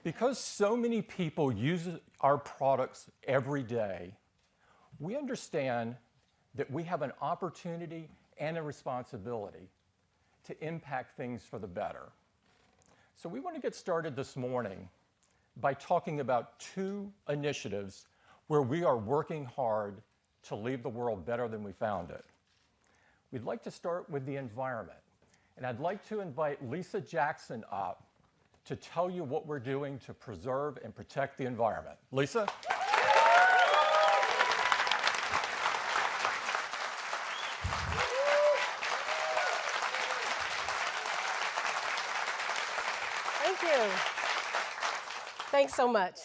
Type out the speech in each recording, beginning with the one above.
Because so many people use our products every day, we understand that we have an opportunity and a responsibility to impact things for the better. So we want to get started this morning by talking about two initiatives where we are working hard to leave the world better than we found it. We'd like to start with the environment, and I'd like to invite Lisa Jackson up to tell you what we're doing to preserve and protect the environment. Lisa? Thank you. Thanks so much.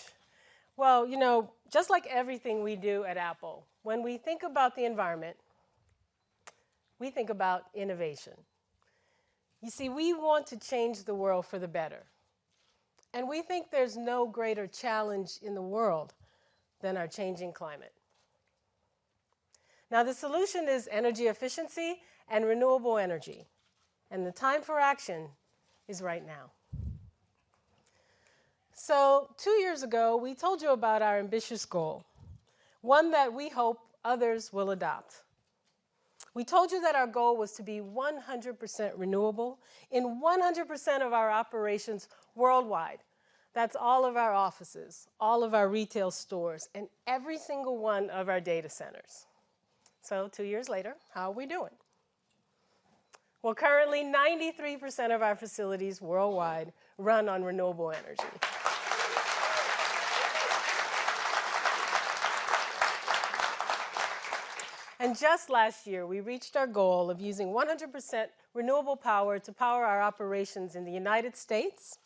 Well, you know, just like everything we do at Apple, when we think about the environment, we think about innovation. You see, we want to change the world for the better. And we think there's no greater challenge in the world than our changing climate. Now, the solution is energy efficiency and renewable energy. And the time for action is right now. So 2 years ago, we told you about our ambitious goal, one that we hope others will adopt. We told you that our goal was to be 100% renewable in 100% of our operations worldwide. That's all of our offices, all of our retail stores, and every single one of our data centers. So 2 years later, how are we doing? Well, currently 93% of our facilities worldwide run on renewable energy. And just last year, we reached our goal of using 100% renewable power to power our operations in the United States,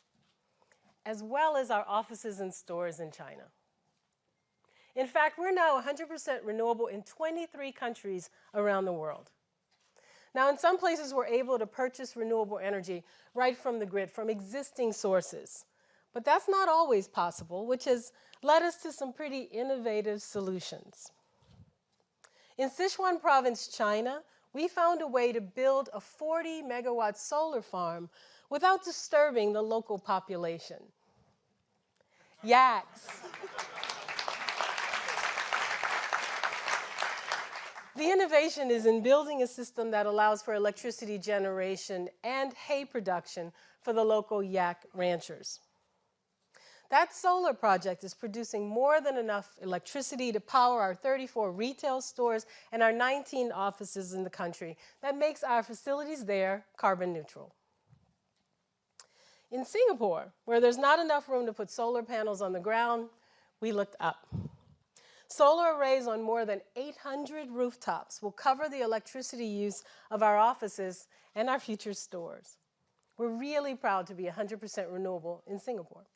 as well as our offices and stores in China. In fact, we're now 100% renewable in 23 countries around the world. Now, in some places, we're able to purchase renewable energy right from the grid, from existing sources. But that's not always possible, which has led us to some pretty innovative solutions. In Sichuan province, China, we found a way to build a 40-megawatt solar farm without disturbing the local population. Yaks. The innovation is in building a system that allows for electricity generation and hay production for the local yak ranchers. That solar project is producing more than enough electricity to power our 34 retail stores and our 19 offices in the country. That makes our facilities there carbon neutral. In Singapore, where there's not enough room to put solar panels on the ground, we looked up. Solar arrays on more than 800 rooftops will cover the electricity use of our offices and our future stores. We're really proud to be 100% renewable in Singapore.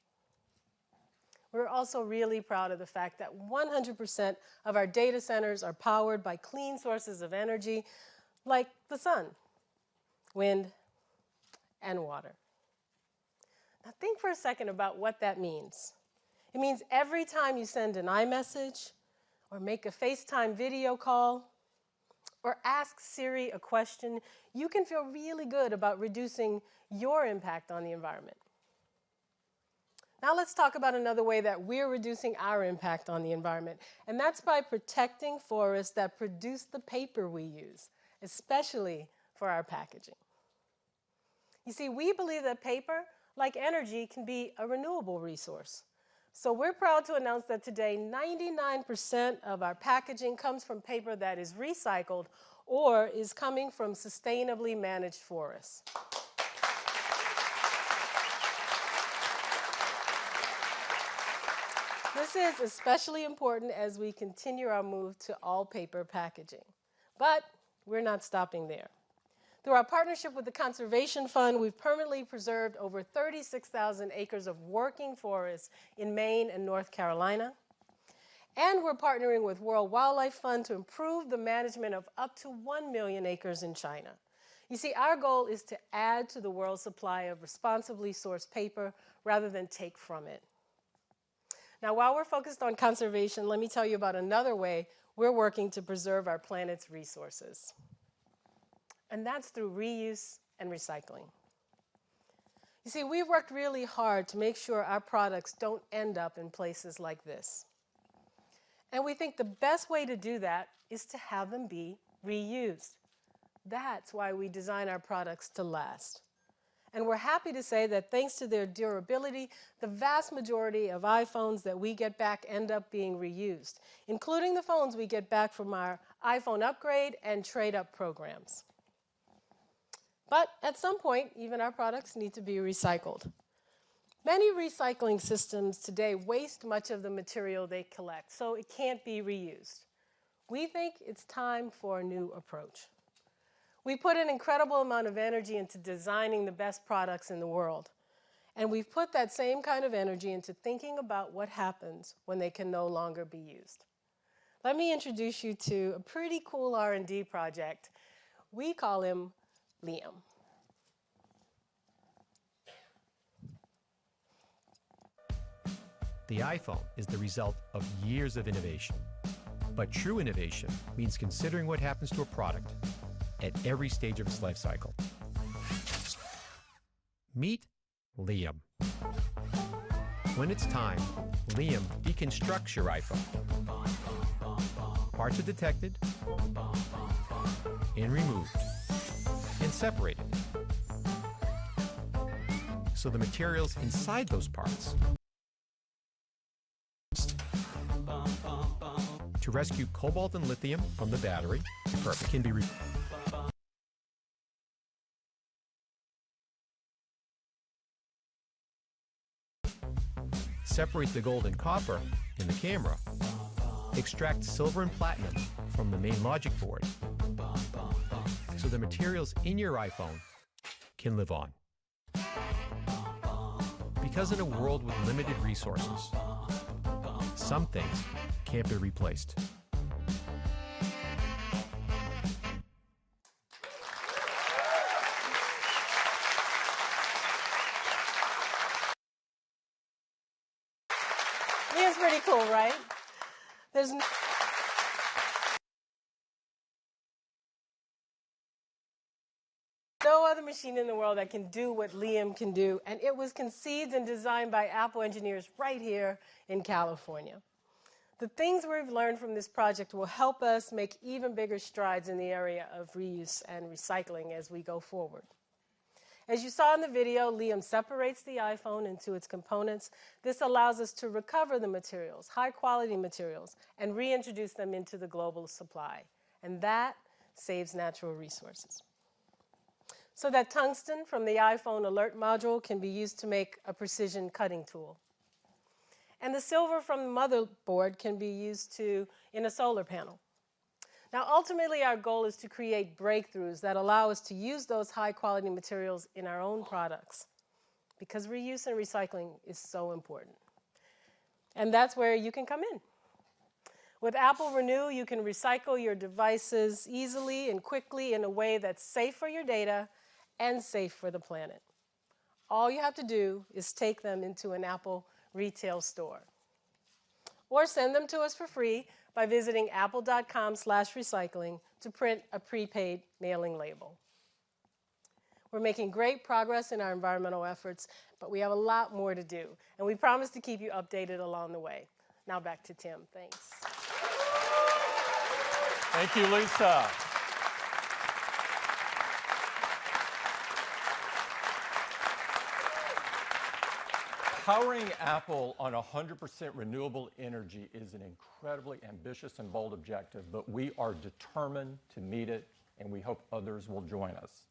We're also really proud of the fact that 100% of our data centers are powered by clean sources of energy like the sun, wind, and water. Now think for a second about what that means. It means every time you send an iMessage, or make a FaceTime video call, or ask Siri a question, you can feel really good about reducing your impact on the environment. Now let's talk about another way that we're reducing our impact on the environment, and that's by protecting forests that produce the paper we use, especially for our packaging. You see, we believe that paper, like energy, can be a renewable resource. So we're proud to announce that today 99% of our packaging comes from paper that is recycled or is coming from sustainably managed forests. This is especially important as we continue our move to all paper packaging. But we're not stopping there. Through our partnership with the Conservation Fund, we've permanently preserved over 36,000 acres of working forests in Maine and North Carolina. And we're partnering with World Wildlife Fund to improve the management of up to 1 million acres in China. You see, our goal is to add to the world's supply of responsibly sourced paper rather than take from it. Now, while we're focused on conservation, let me tell you about another way we're working to preserve our planet's resources. And that's through reuse and recycling. You see, we've worked really hard to make sure our products don't end up in places like this. And we think the best way to do that is to have them be reused. That's why we design our products to last. And we're happy to say that thanks to their durability, the vast majority of iPhones that we get back end up being reused, including the phones we get back from our iPhone upgrade and trade-up programs. But at some point, even our products need to be recycled. Many recycling systems today waste much of the material they collect, so it can't be reused. We think it's time for a new approach. We put an incredible amount of energy into designing the best products in the world. And we've put that same kind of energy into thinking about what happens when they can no longer be used. Let me introduce you to a pretty cool R&D project. We call him Liam. The iPhone is the result of years of innovation. But true innovation means considering what happens to a product at every stage of its life cycle. Meet Liam. When it's time, Liam deconstructs your iPhone. Parts are detected and removed and separated. So the materials inside those parts to rescue cobalt and lithium from the battery can be separate the gold and copper in the camera, extract silver and platinum from the main logic board, so the materials in your iPhone can live on. Because in a world with limited resources, some things can't be replaced. Liam's pretty cool, right? There's no other machine in the world that can do what Liam can do, and it was conceived and designed by Apple engineers right here in California. The things we've learned from this project will help us make even bigger strides in the area of reuse and recycling as we go forward. As you saw in the video, Liam separates the iPhone into its components. This allows us to recover the materials, high-quality materials, and reintroduce them into the global supply. And that saves natural resources. So that tungsten from the iPhone alert module can be used to make a precision cutting tool. And the silver from the motherboard can be used in a solar panel. Now, ultimately, our goal is to create breakthroughs that allow us to use those high-quality materials in our own products, because reuse and recycling is so important. And that's where you can come in. With Apple Renew, you can recycle your devices easily and quickly in a way that's safe for your data and safe for the planet. All you have to do is take them into an Apple retail store, or send them to us for free by visiting apple.com/recycling to print a prepaid mailing label. We're making great progress in our environmental efforts, but we have a lot more to do, and we promise to keep you updated along the way. Now back to Tim. Thanks. Thank you, Lisa. Powering Apple on 100% renewable energy is an incredibly ambitious and bold objective, but we are determined to meet it, and we hope others will join us.